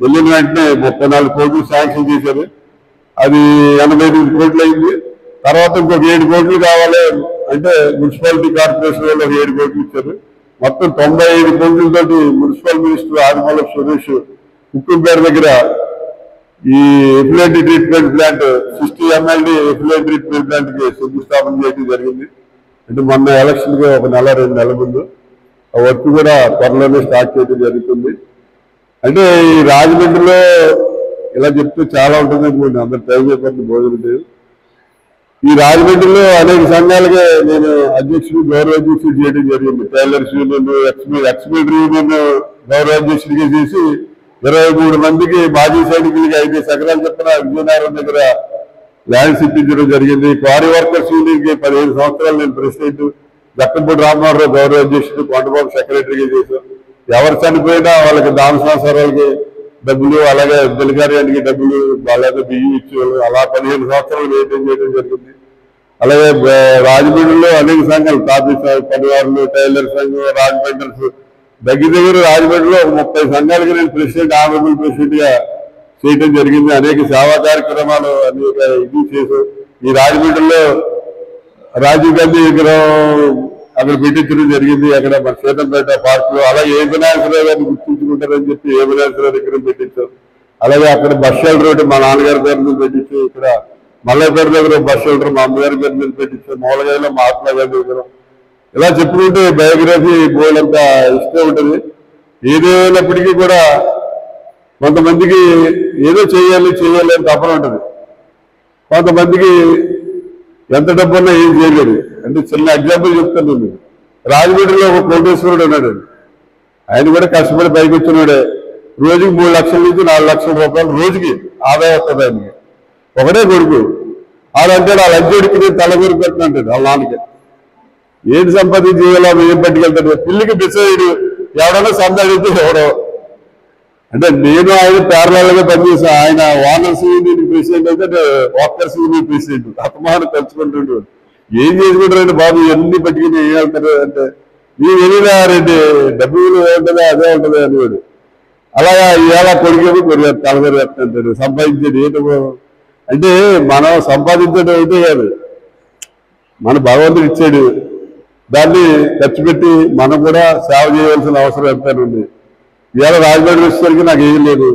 వెళ్ళిన వెంటనే 34 కోట్లు శాంక్షన్ చేశారు. అది 89 కోట్లు అయింది. తర్వాత ఇంకొక 7 కోట్లు కావాలి అంటే మున్సిపాలిటీ కార్పొరేషన్ వాళ్ళు 7 కోట్లు ఇచ్చారు. మొత్తం 95 కోట్లతోటి మున్సిపల్ మినిస్టర్ ఆదిమూలపు సురేష్ ఉక్కుంపేట దగ్గర ఈ effluent treatment plant 60 MLD effluent treatment plant కి శంకుస్థాపన చేయడం జరిగింది. అంటే మొన్న ఎలక్షన్ కి 1 నెల 2 నెలల ముందు ఆ వర్క్ కూడా త్వరలోనే స్టార్ట్ చేయడం జరుగుతుంది. అంటే ఈ రాజమండ్రిలో ఇలా చెప్తే చాలా ఉంటుంది అనుకోండి, అందరు టైం అయిపోతుంది భోజనం లేదు. ఈ రాజమండ్రిలో అనేక సంఘాలుగా నేను అధ్యక్షుడు గౌరవ అధ్యక్షుడు చేయడం జరిగింది. టైలర్స్ యూనియన్, ఎక్స్మిలిటరీ యూనియన్ గౌరవ అధ్యక్షుడిగా చేసి 23 మందికి మాజీ సైనికులకి 5 ఎకరాలు చెప్పిన విజయనగరం దగ్గర ల్యాండ్స్ ఇప్పించడం జరిగింది. క్వారీ వర్కర్స్ యూనియన్ కి 15 సంవత్సరాలు నేను ప్రెసిడెంట్, దక్కంపూడి రామమోహన్ గౌరవ అధ్యక్షుడు, కొండబాబు సెక్రటరీగా చేశాం. ఎవరు చనిపోయినా వాళ్ళకి దాన సంవత్సరాలకి డబ్బులు, అలాగే బిల్గార్యానికి డబ్బులు, అలాగే బియ్యం ఇచ్చేవాళ్ళు. అలా 15 సంవత్సరాలు మెయింటైన్ చేయడం జరిగింది. అలాగే రాజమండ్రిలో అనేక సంఘాలు, తాపీ పనివారులు, టైలర్ సంఘం, రాజమండ్రి దగ్గర రాజమండ్రిలో 30 సంఘాలకి నేను ప్రెసిడెంట్, ఆనరబుల్ ప్రెసిడెంట్ గా చేయడం జరిగింది. అనేక సేవా కార్యక్రమాలు అనేక ఇది చేశాం. ఈ రాజమండ్రిలో రాజీవ్ గాంధీ విగ్రహం అక్కడ పెట్టించడం జరిగింది. అక్కడ మన సీతంపేట పార్క్ లో. అలాగే ఏ వినాయకరావు గారిని గుర్తించుకుంటారని చెప్పి ఏ వినాయకరావు దగ్గర పెట్టించాం. అలాగే అక్కడ బస్ షెల్టర్ మా నాన్నగారి పేరు మీద పెట్టించాం. ఇక్కడ మల్లయ్యపేట దగ్గర బస్ షెల్టర్ మా అమ్మగారి పేరు మీద పెట్టించాం. మూలగాయలో మహాత్మా గాంధీ విగ్రహం. ఇలా చెప్పుకుంటే బయోగ్రఫీ బోర్డు అంతా ఇష్టం ఉంటుంది. ఏదైనప్పటికీ కూడా కొంతమందికి ఏదో చేయాలి అని తపన ఉంటుంది. కొంతమందికి ఎంత డబ్బున్నా ఏం చేయలేరు. అంటే చిన్న ఎగ్జాంపుల్ చెప్తాను. నేను రాజమండ్రిలో ఒక కోటేశ్వరుడు ఉన్నాడు. ఆయన కూడా కష్టపడి పైకి వచ్చినాడే. రోజుకి 3 లక్షల నుంచి 4 లక్షల రూపాయలు రోజుకి ఆదాయం వస్తుంది ఆయనకి. ఒకటే కొడుకు. ఆడంటాడు ఆ లంచోడికి నేను తలగూరు పెట్టినంటాడు వాళ్ళ నాన్నకి. ఏంటి సంపాదించి ఏం పట్టుకెళ్తాడు. పిల్లికి డిసైడ్ ఎవడన్నా సంపాదించి ఎవడో. అంటే నేను ఆయన ప్యారలల్గా పనిచేసాను. ఆయన ఓనర్స్ యూనియన్ ప్రెసిడెంట్ అయితే వర్కర్స్ యూనియన్ ప్రెసిడెంట్. అతమానం కలుసుకుంటుంటాడు. ఏం చేసుకుంటారండి బాబు ఇవన్నీ పట్టుకుని ఏం వెళ్తారు అంటే, మీరు వెళ్ళినా రెడ్డి డబ్బులు ఉంటుందా అదే ఉంటుంది అనేవాడు. అలాగా ఇవాళ కొడుకేమో కొరిగారు తలగారు వేస్తుంటాడు. సంపాదించేది ఏంటో అంటే మనం సంపాదించడం అయితే కాదు, మన భగవంతుడు ఇచ్చాడు. దాన్ని ఖర్చు పెట్టి మనం కూడా సేవ చేయవలసిన అవసరం ఎంతైనా ఉంది. ఇవాళ రాజమండ్రి వచ్చేసరికి నాకు ఏం లేదు.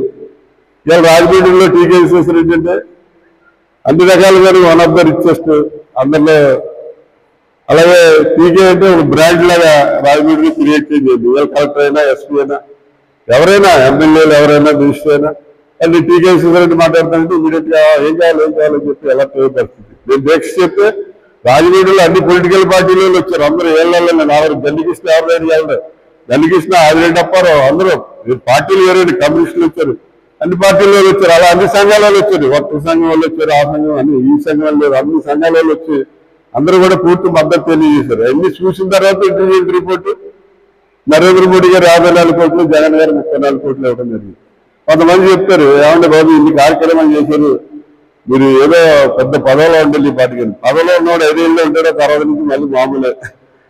ఇవాళ రాజమండ్రిలో టీకే విశ్వేశ్వర రెడ్డి అంటే అన్ని రకాలుగా వన్ ఆఫ్ ద రిచెస్ట్ అందరిలో. అలాగే టీకే అంటే ఒక బ్రాండ్ లాగా రాజమండ్రి క్రియేట్ చేయండి. ఇవాళ కలెక్టర్ అయినా, ఎస్పీ అయినా, ఎవరైనా, ఎమ్మెల్యేలు ఎవరైనా, మినిస్టర్ అయినా అది టీకే విశ్వేశ్వర రెడ్డి మాట్లాడుతానంటే ఇమీడియట్ గా ఏం చేయాలని చెప్పి ఎలా పరిస్థితి. నేను దీక్ష చెప్తే రాజమండ్రిలో అన్ని పొలిటికల్ పార్టీలు వచ్చారు. అందరూ ఏళ్ళల్లో నేను గల్లికృష్ణ ఎవరైనా వెళ్ళరు. గల్లికృష్ణ, ఆదిరెడ్డి అప్పారావు అందరూ పార్టీలు వేరే కమ్యూనిస్టులు వచ్చారు. అన్ని పార్టీల్లో వచ్చారు. అలా అన్ని సంఘాల వాళ్ళు వచ్చారు. వర్తక సంఘం వాళ్ళు వచ్చారు, ఆ సంఘం అన్ని, ఈ సంఘం లేదు, అన్ని సంఘాల వాళ్ళు వచ్చి అందరూ కూడా పూర్తి మద్దతు తెలియజేశారు. అన్ని చూసిన తర్వాత ఇంటర్వ్యూ రిపోర్టు నరేంద్ర మోడీ గారు 54 కోట్లు, జగన్ గారు 34 కోట్లు ఇవ్వడం జరిగింది. కొంతమంది చెప్తారు ఏమంటే బాబు ఇన్ని కార్యక్రమాలు చేశారు, మీరు ఏదో పెద్ద పదవిలో ఉండాలి. ఈ పార్టీకి పదవిలో ఉన్నవాడు 5 ఏళ్ళు ఉంటాడో తర్వాత నుంచి మళ్ళీ మామూలే.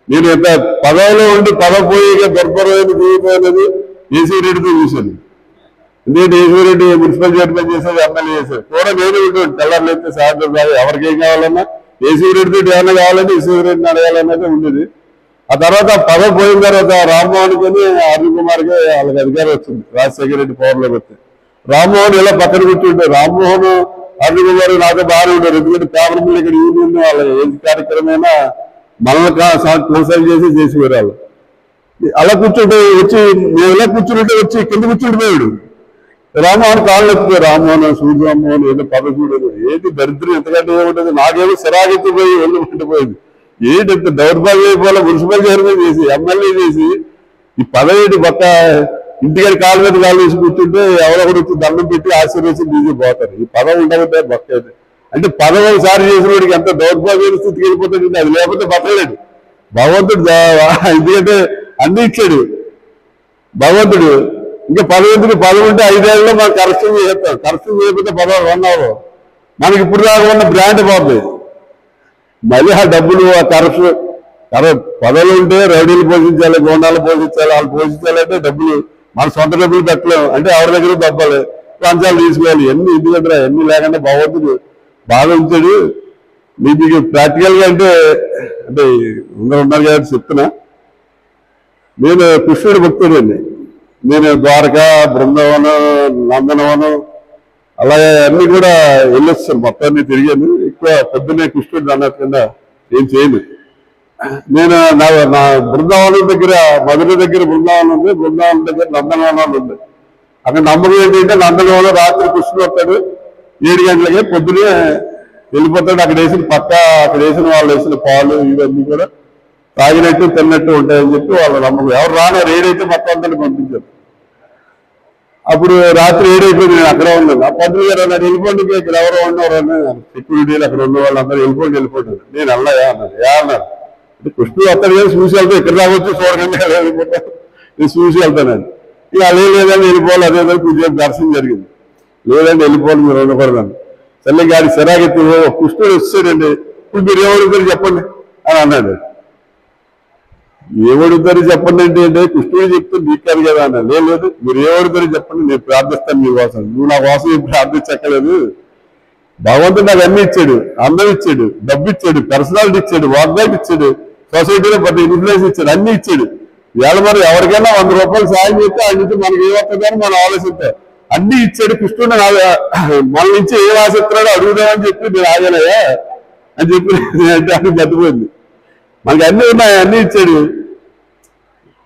నేను ఎంత పదవిలో ఉండి పదవి పోయి దుర్భరమైన జీవితం అనేది ఏసీ రెడ్డితో చూశాను. ఎందుకంటే ఏసీ రెడ్డి మున్సిపల్ చైర్మన్ చేసేది, ఎమ్మెల్యే చేసేది కూడా నేను ఉంటాను. తెల్లారులు అయితే సాయంత్రం కాదు ఎవరికి ఏం కావాలన్నా ఏసీ రెడ్డితో ఏమైనా కావాలంటే ఏసీ రెడ్డిని అడగాలన్నది ఉండేది. ఆ తర్వాత పదవి పోయిన తర్వాత రామ్మోహన్కి, అరుణ్ కుమార్కి వాళ్ళకి అధికారం వచ్చింది. రాజశేఖర రెడ్డి పవర్లోకి వస్తే రామ్మోహన్ ఇలా పక్కన కూర్చుంటే రామ్మోహన్, అరుణ్ కుమార్ నాతో బాగానే ఉంటారు. ఎందుకంటే పేపర్ మిల్ ఇక్కడ యూనియన్ వాళ్ళ ఏ కార్యక్రమమైనా మనల్ని కొనసాగి చేసి వేరాలు. అలా కూర్చుంటే వచ్చి మేము ఇలా కూర్చుంటే వచ్చి కింద కూర్చుంటున్నాడు. రామ్మోహన్ కాళ్ళు ఎత్తుతారు. రామ్మోహన్, సూర్య రామ్మోహన్ ఏదో పదవి చూడదు. ఏంటి దరిద్రం ఎంతకంటే ఏముంటుంది. నాకేమో సిరాగెత్తిపోయి ఒళ్ళు పెట్టిపోయింది. ఏంటి ఎంత దౌర్భాగ్యం అయిపోవాలి. మున్సిపల్ చైర్మన్ చేసి, ఎమ్మెల్యే చేసి ఈ పదవి పక్క ఇంటికి కాళ్ళ మీద కాళ్ళు వేసి కూర్చుంటే ఎవరొకరు వచ్చి దండం పెట్టి ఆశీర్వేసి బీజీ పోతారు. ఈ పదవి ఉండకపోతే బతకదు. అంటే పదవి ఒకసారి చేసిన వాడికి ఎంత దౌర్భాగ్య స్థితికి వెళ్ళిపోతుంది. అది లేకపోతే బతకలేడు భగవంతుడు. ఎందుకంటే అన్ని ఇచ్చాడు భగవంతుడు. ఇంకా పదవి ఉంటే 5 ఏళ్ళలో మనం కరెక్షన్ చేస్తాం. కరెక్షన్ చేయకపోతే పదవి 1 అవర్ మనకి ఇప్పుడు దాకా ఉన్న బ్రాండ్ పోతుంది. మళ్ళీ ఆ డబ్బులు, ఆ కరెక్షన్ పదవులు ఉంటే రౌడీలు పోషించాలి, గోండాలు పోషించాలి. వాళ్ళు పోషించాలంటే డబ్బులు మన సొంత డబ్బులు పెట్టలేము. అంటే ఎవరి దగ్గర దబ్బాలి, లంచాలు తీసుకోవాలి. ఎన్ని ఇంటి దగ్గర ఎన్ని లేకుండా భగవంతుడు బాగా ఉంచాడు. మీకు ప్రాక్టికల్ గా అంటే ఉన్నారు కాబట్టి చెప్తున్నా. నేను కృష్ణుడి భక్తుడండి. నేను ద్వారకా, బృందావనం, నందనవనం అలాగే అన్ని కూడా వెళ్ళొస్తాను. మొత్తాన్ని తిరిగాను. ఎక్కువ పొద్దున్నే కృష్ణుడు అన్నట్టు కింద ఏం చేయను. నేను నా బృందావనం దగ్గర, మధుర దగ్గర బృందావనం ఉంది, బృందావనం దగ్గర నందనవనం ఉంది. అక్కడ నమ్మకం ఏంటంటే నందనవనం రాత్రి కృష్ణుడు వస్తాడు 7 గంటలకే, పొద్దునే వెళ్ళిపోతాడు. అక్కడ వేసిన పక్క అక్కడ వేసిన వాళ్ళు వేసిన పాలు ఇవన్నీ కూడా తాగినట్టు తిన్నట్టు ఉంటాయని చెప్పి వాళ్ళు నమ్మకం. ఎవరు రానారు, ఏడైతే మొత్తం అంతా పంపించారు. అప్పుడు రాత్రి ఏడైపోయింది, నేను అక్కడ ఉన్నాను. ఆ పంతులు గారు అన్నాడు, వెళ్ళిపోండి, ఇక్కడ ఎవరో ఉన్నారు అన్నారు. సెక్యూరిటీలు అక్కడ ఉన్న వాళ్ళందరూ వెళ్ళిపోండి. నేను అన్నాయా అన్నాడు. అన్నాడు అంటే కృష్ణుడు వస్తాడు కదా, చూసి వెళ్తే ఇక్కడ రావచ్చు, చూడకండి వెళ్ళిపోతాను, నేను చూసి వెళ్తానండి. ఇక అదే లేదని వెళ్ళిపోవాలి. అదే పూజ దర్శనం జరిగింది. లేదండి వెళ్ళిపోవాలి, మీరు ఉండకూడదండి. సరే గాడి సిరాగెత్తి కృష్ణుడు వచ్చాడండి, ఇప్పుడు మీరు ఏమడుగుతారు చెప్పండి అని అన్నాడు. ఏమడుగుతారు చెప్పండి అంటే కృష్ణుడు చెప్తే నీకు కాదు కదా అన్నాడు. లేదు మీరు ఏమడుగుతారు చెప్పండి, నేను ప్రార్థిస్తాను మీ కోసం. నువ్వు నా కోసం ఇప్పుడు ప్రార్థించక్కలేదు. భగవంతుడు నాకు అన్ని ఇచ్చాడు, అందం ఇచ్చాడు, డబ్బు ఇచ్చాడు, పర్సనాలిటీ ఇచ్చాడు, వాగ్దాట్ ఇచ్చాడు, సొసైటీలో పెద్ద ఇన్ఫ్లుయెన్స్ ఇచ్చాడు, అన్ని ఇచ్చాడు. ఇవాళ మరి ఎవరికైనా 100 రూపాయలు సాయం చేస్తే ఆయన నుంచి మనకి ఏమవుతుందని మనం ఆలోచిస్తాం. అన్ని ఇచ్చాడు కృష్ణుడు. మన నుంచి ఏం ఆశిస్తున్నాడో అడుగుదామని చెప్పి నేను ఆగానయ్యా అని చెప్పి అంటే అది బతిపోయింది. మనకి అన్ని ఉన్నాయి, అన్ని ఇచ్చాడు.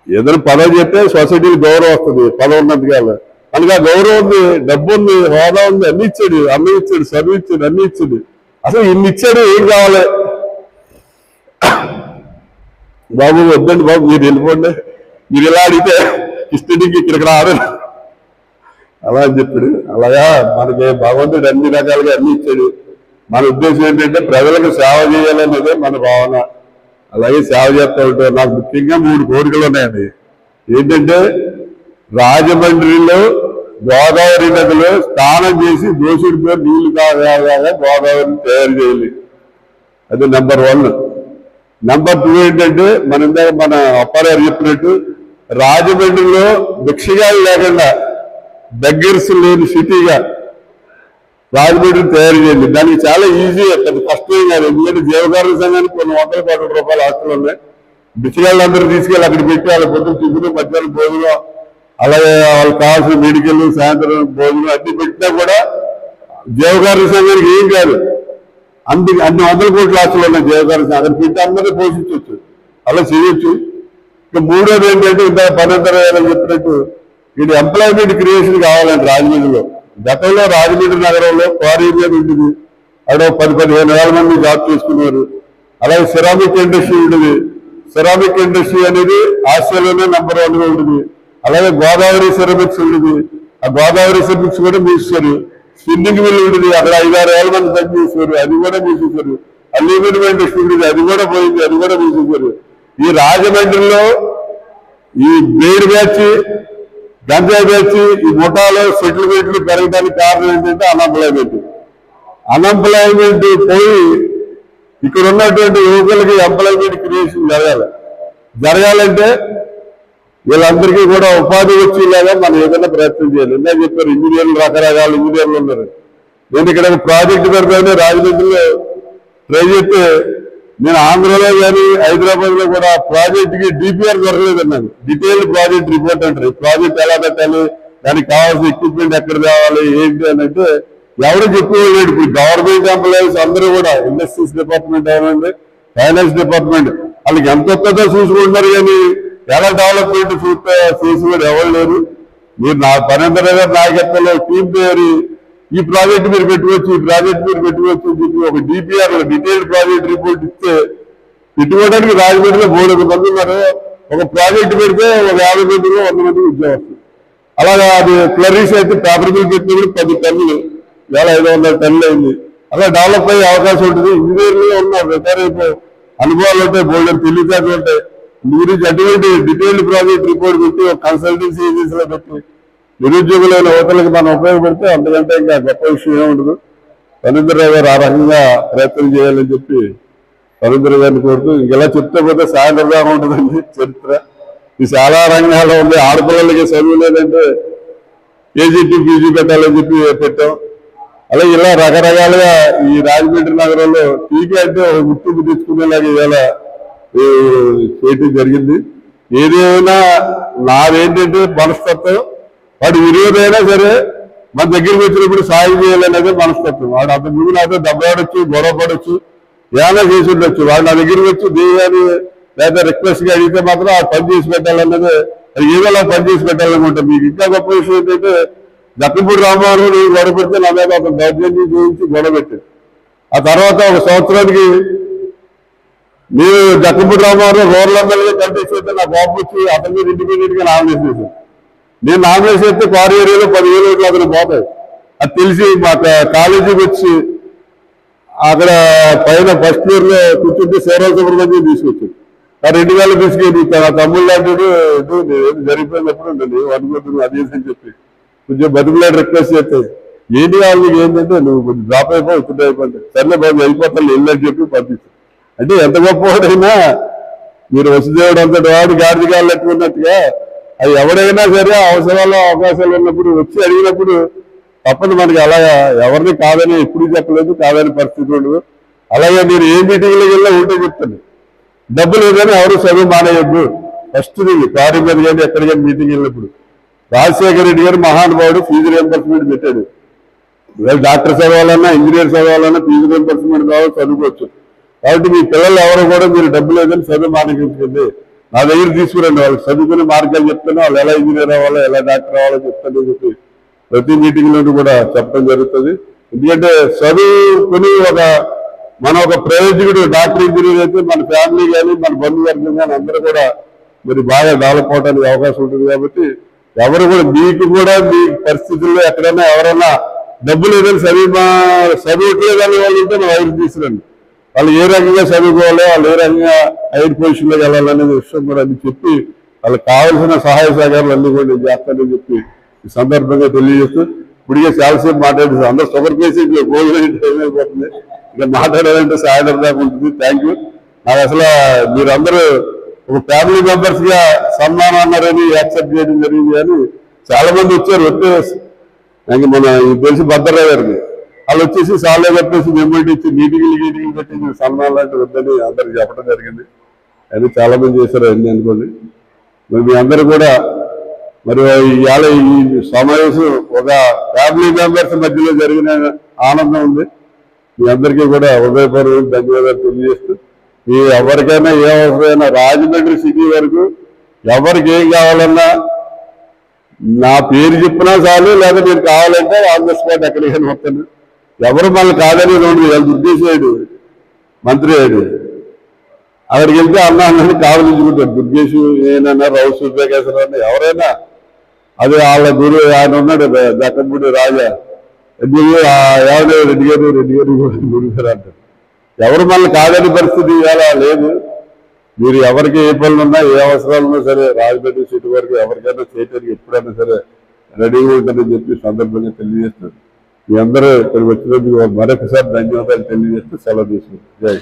ఏదైనా పదవి చెప్తే సొసైటీకి గౌరవం వస్తుంది, పదవి ఉన్నది కాదు. మనకి ఆ గౌరవం ఉంది, డబ్బు ఉంది, హోదా ఉంది, అన్ని ఇచ్చాడు. అన్నం ఇచ్చాడు, చదువు ఇచ్చాడు, అన్ని ఇచ్చాడు. అసలు ఇన్ని ఇచ్చాడు, ఏం కావాలి? బాబు వద్దండి బాబు, మీరు వెళ్ళిపోండి, మీరు ఇలా అడిగితే కృష్ణుడికి ఇక్కడికి రాడు అలా అని చెప్పాడు. అలాగా మనకి భగవంతుడు అన్ని రకాలుగా అన్ని ఇచ్చాడు. మన ఉద్దేశం ఏంటంటే ప్రజలకు సేవ చేయాలనేదే మన భావన. అలాగే సేవ చేస్తూ ఉంటారు. నాకు ముఖ్యంగా 3 కోరికలు ఉన్నాయండి. ఏంటంటే రాజమండ్రిలో గోదావరి నదిలో స్నానం చేసి దోషుడితో నీళ్లు తాగాగా గోదావరిని తయారు చేయాలి. అది నెంబర్ 1. నెంబర్ 2 ఏంటంటే మన అప్పారావు చెప్పినట్టు రాజమండ్రిలో భిక్షగాలు లేకుండా బెగ్గర్స్ లేని సిటీగా రాజమండ్రిని తయారు చేయండి. దానికి చాలా ఈజీ, పెద్ద కష్టం కాదు. ఎందుకంటే జీవకారుణ సంఘానికి కొన్ని 100 కోట్ల రూపాయల ఆస్తులు ఉన్నాయి. భిక్షగాళ్ళందరూ తీసుకెళ్ళి అక్కడ పెట్టి వాళ్ళ పొద్దున టిఫిన్, మధ్యాహ్నం భోజనం, అలాగే వాళ్ళకి కావాల్సిన మెడికల్, సాయంత్రం భోజనం అన్ని పెట్టినా కూడా జీవకారుణ సంఘానికి ఏం కాదు. అన్ని 100 కోట్ల ఆస్తులు ఉన్నాయి జీవకారుణ సంఘం. అక్కడ పెట్టి అందరినీ పోషించవచ్చు, అలా చేయొచ్చు. ఇక 3వది ఏంటంటే ఇంత పనంతరం చెప్పినట్టు ఇది ఎంప్లాయ్మెంట్ క్రియేషన్ కావాలండి రాజమండ్రిలో. గతంలో రాజమండ్రి నగరంలో క్వారీ ఏరియా ఉంటుంది, అక్కడ 10-15 మంది జాబ్ చేసుకున్నారు. అలాగే సిరామిక్ ఇండస్ట్రీ ఉంటుంది. సిరామిక్ ఇండస్ట్రీ అనేది ఆసియాలోనే నెంబర్ 1గా ఉంటుంది. అలాగే గోదావరి సిరమిక్స్ ఉంటుంది, ఆ గోదావరి సిరమిక్స్ కూడా మూసేశారు. స్పిన్నింగ్ మిల్ ఉంటుంది, అక్కడ 5-6 మంది పని చేశారు, అది కూడా మూసేశారు. అల్యూమినియం ఇండస్ట్రీ ఉంటుంది, అది కూడా పోయింది, అది కూడా మూసేశారు. ఈ రాజమండ్రిలో ఈ బ్లేడ్ బ్యాచ్, గంజాయి బ్యాచ్, ఈ ముఠాలో సెటిల్మెంట్లు పెరగడానికి కారణం ఏంటంటే అన్ఎంప్లాయ్మెంట్ పోయి ఇక్కడ ఉన్నటువంటి యువకులకి ఎంప్లాయ్మెంట్ క్రియేషన్ జరగాలంటే వీళ్ళందరికీ కూడా ఉపాధి వచ్చేలాగా మనం ఏదైనా ప్రయత్నం చేయాలి. ఇందాక చెప్పారు ఇంజనీర్లు, రకరకాల ఇంజనీర్లు ఉన్నారు. నేను ఇక్కడ ప్రాజెక్ట్ పెడతానే రాజమండ్రిలో ట్రై చేస్తే, నేను ఆంధ్రలో కానీ హైదరాబాద్ లో కూడా ప్రాజెక్ట్ కి డిపిఆర్ దొరకలేదన్నాను. డీటెయిల్డ్ ప్రాజెక్ట్ రిపోర్ట్ అంటారు. ఈ ప్రాజెక్ట్ ఎలా పెట్టాలి, దానికి కావాల్సిన ఎక్విప్మెంట్ ఎక్కడ తేవాలి ఏంటి అని అంటే ఎవరు చెప్పుకోలేడు. ఇప్పుడు గవర్నమెంట్ ఎంప్లాయీస్ అందరూ కూడా ఇండస్ట్రీస్ డిపార్ట్మెంట్ ఏమైంది, ఫైనాన్స్ డిపార్ట్మెంట్, వాళ్ళకి ఎంత వస్తుందో చూసుకుంటున్నారు కానీ ఎలా డెవలప్మెంట్ చేసి కూడా ఎవరు లేరు. మీరు నా పనేంద్ర గారి నాయకత్వంలో టీం పేరు ఈ ప్రాజెక్ట్ మీరు పెట్టుకోవచ్చు, ఈ ప్రాజెక్ట్ మీరు పెట్టుకోవచ్చు అని చెప్పి ఒక డిపిఆర్ డీటెయిల్డ్ ప్రాజెక్ట్ రిపోర్ట్ ఇస్తే పెట్టుకోవడానికి రాజమండ్రిలో 300 మంది ఉన్నారు. ఒక ప్రాజెక్ట్ పెడితే ఒక 50 మందికి 100 మందికి ఉద్యోగం. అలాగా అది ఫ్లరీష్ అయితే పేపర్ బిల్ పెట్టినప్పుడు 10 టన్నులు, 500 టన్నులు అయింది. అలా డెవలప్ అయ్యే అవకాశం ఉంటుంది. ఇంజనీర్లు ఉన్నారు, రిటైర్ అయిపోయి అనుభవాలు ఉంటాయి, బోల్డర్ తెలివితేటలు ఉంటాయి. గురించి అటువంటి డీటెయిల్డ్ ప్రాజెక్ట్ రిపోర్ట్ పెట్టి ఒక కన్సల్టెన్సీ ఏజెన్సీలో పెట్టి నిరుద్యోగులైన యువతలకు మనం ఉపయోగపెడితే అంతకంటే ఇంకా గొప్ప విషయం ఏముండదు. రవీంద్రరావు గారు ఆ రకంగా ప్రయత్నం చేయాలని చెప్పి రవీంద్రరావు గారిని కోరుతూ, ఇంకెలా చెప్తే పోతే సాయంత్రంగా ఉంటుందండి చరిత్ర. ఈ చాలా రంగాల్లో ఉంది. ఆడపిల్లలకి చదువు లేదంటే కేజీటీ పీజీ పెట్టాలని చెప్పి పెట్టాం. అలాగే ఇలా రకరకాలుగా ఈ రాజమండ్రి నగరంలో టీకే అంటే ఒక గుర్తింపు తెచ్చుకునేలాగా ఇవాళ చేయటం జరిగింది. ఏదైనా నాదేంటంటే మనస్తత్వం, వాడు విరోధైనా సరే మన దగ్గరికి వచ్చినప్పుడు సాయం చేయాలనేది మనస్తత్వం. వాడు అంత ముందు నాతో దెబ్బలాడొచ్చు, గొడవ పడవచ్చు, ఏమైనా చేసి ఉండొచ్చు. వాడు నా దగ్గరికి వచ్చి దేయాన్ని లేదా రిక్వెస్ట్ గా అడిగితే మాత్రం ఆ పని చేసి పెట్టాలన్నది, అది ఏదోలా పని చేసి పెట్టాలనుకుంటా. మీకు ఇంకా గొప్ప విషయం ఏంటంటే దక్కపూడి రామారావు గొడవ పెడితే నా మీద అతను దౌర్జన్యం చేయించి గొడవ పెట్టాడు. ఆ తర్వాత ఒక సంవత్సరానికి మీరు Jakkapudi Ramarao rural MLA contest అయితే నా కోపం వచ్చి అతని మీద ఇండిపెండెంట్ గా నామినేషన్ చేశాను. నేను నామినేషన్ చేస్తే కారు ఏరియాలో 10,000 ఓట్లు అతను పోతాయి. అది తెలిసి మా కాలేజీకి వచ్చి అక్కడ పైన ఫస్ట్ ఫ్లోర్ లో కూర్చుంటే సేవల సుబ్రహ్మణ్యం తీసుకొచ్చాడు. ఆ 2,000 తీసుకెళ్ళి తన తమ్ముళ్ళు లాంటి జరిగిపోయినప్పుడు ఉంటుంది అనుకుంటున్నాను అదే అని చెప్పి కొంచెం బతుకులాడు రిక్వెస్ట్ చేస్తే ఏంటి కావాలి ఏంటంటే నువ్వు కొంచెం డ్రాప్ అయిపో ఇప్పుడు అయిపోతే సర్లే బాబు వెళ్ళిపోతాను వెళ్ళని చెప్పి పంపిస్తాను. అంటే ఎంత గొప్పవాడైనా మీరు వసుదేవుడు అంతటి వాడు గాడిద గాలు పెట్టుకున్నట్టుగా అది ఎవడైనా సరే అవసరాలు అవకాశాలు ఉన్నప్పుడు వచ్చి అడిగినప్పుడు తప్పదు మనకి. అలాగా ఎవరిని కాదని ఎప్పుడు చెప్పలేదు, కాదని పరిస్థితి ఉండదు. అలాగే మీరు ఏ మీటింగ్లోకి వెళ్ళినా ఉంటే చెప్తాను డబ్బులు ఏదైనా ఎవరు చదువు మానేయద్దు. ఫస్ట్ కారు మీద కానీ ఎక్కడికైనా మీటింగ్ వెళ్ళినప్పుడు రాజశేఖర రెడ్డి గారు మహానుభావుడు ఫీజు రియంబర్స్మెంట్ పెట్టాడు. డాక్టర్ చదవాలన్నా ఇంజనీర్ చదవాలన్నా ఫీజు రియంబర్స్మెంట్ కావాలి చదువుకోవచ్చు. కాబట్టి మీ పిల్లలు ఎవరు కూడా మీరు డబ్బులు ఏదైనా చదువు మానేయించండి, నా దగ్గర తీసుకురండి, వాళ్ళకి చదువుకునే మార్గాలు చెప్తాను, వాళ్ళు ఎలా ఇంజనీర్ అవ్వాలో ఎలా డాక్టర్ అవ్వాలో చెప్తానని చెప్పి ప్రతి మీటింగ్ నుండి కూడా చెప్పడం జరుగుతుంది. ఎందుకంటే చదువుకుని మన ఒక ప్రయోజకుడు డాక్టర్ ఇంజనీర్ అయితే మన ఫ్యామిలీ కానీ మన బంధువర్గం కానీ అందరూ కూడా మరి బాగా డెవలప్ అవడానికి అవకాశం ఉంటుంది. కాబట్టి ఎవరు కూడా మీకు కూడా మీ పరిస్థితుల్లో ఎక్కడైనా ఎవరైనా డబ్బులు ఏదైనా చదువుట్లేదని వాళ్ళు ఉంటే నా దగ్గర తీసుకురండి. వాళ్ళు ఏ రకంగా చదువుకోవాలో వాళ్ళు ఏ రకంగా హైర్ పొజిషన్లోకి వెళ్ళాలనే విషయం కూడా అని చెప్పి వాళ్ళకి కావాల్సిన సహాయ సహకారాలు అన్ని కూడా నేను చేస్తానని చెప్పి ఈ సందర్భంగా తెలియజేస్తూ ఇప్పటికే చాలాసేపు మాట్లాడుతుంది. అందరూ షుగర్ పేసి భోజనం టైం అయిపోతుంది, ఇక మాట్లాడాలంటే సాయంత్రం దాకా ఉంటుంది. Thank you. నాకు అసలు మీరందరూ ఒక ఫ్యామిలీ మెంబర్స్ గా సన్మానం అన్నారని యాక్సెప్ట్ చేయడం జరిగింది. కానీ చాలా మంది వచ్చారు, వచ్చే మన తెలిసి భద్రరావు గారికి వాళ్ళు వచ్చేసి సార్లే కట్టేసి మెమోరీ ఇచ్చి మీటింగ్లు పెట్టేసి సన్మానం లాంటి వద్దని అందరికి చెప్పడం జరిగింది. అది చాలా మంది చేశారు అన్ని అనుకోండి. మరి మీ అందరూ కూడా మరి ఇవాళ ఈ సమావేశం ఒక ఫ్యామిలీ మెంబర్స్ మధ్యలో జరిగిన ఆనందం ఉంది. మీ అందరికీ కూడా హృదయపూర్వక ధన్యవాదాలు తెలియజేస్తూ మీ ఎవరికైనా ఏ అవసరమైనా రాజమండ్రి సిటీ వరకు ఎవరికి ఏం కావాలన్నా నా పేరు చెప్పినా చాలు, లేదా మీరు కావాలంటే ఆన్ ద స్పాట్ ఎక్కడికైనా వస్తాను. ఎవరు మళ్ళీ కాదని ఉండదు. దుర్గేశాడు మంత్రి అయ్యాడు, అక్కడికి వెళ్తే అన్నాన్ని కావలించుకుంటాడు. దుర్గేష్ ఏనన్నా రౌ సుబ్బేకేశ్వర ఎవరైనా అది వాళ్ళ గురు ఆయన ఉన్నాడు జక్కపూడి రాజా ఎవరు రెడ్డి గారు గురువు గారు అంటారు. ఎవరు మళ్ళీ కాదని పరిస్థితి ఇలా లేదు. మీరు ఎవరికి ఏ పనులు ఉన్నా ఏ అవసరాలు ఉన్నా సరే రాజమండ్రి సిటీ వరకు ఎవరికైనా చేయడానికి ఎప్పుడైనా సరే రెడీగా ఉంటుందని చెప్పి సందర్భంగా తెలియజేస్తారు. మీ అందరూ ఇక్కడికి వచ్చినందుకు మరొకసారి ధన్యవాదాలు తెలియజేస్తూ సెలవు తీసుకుంటారు. జై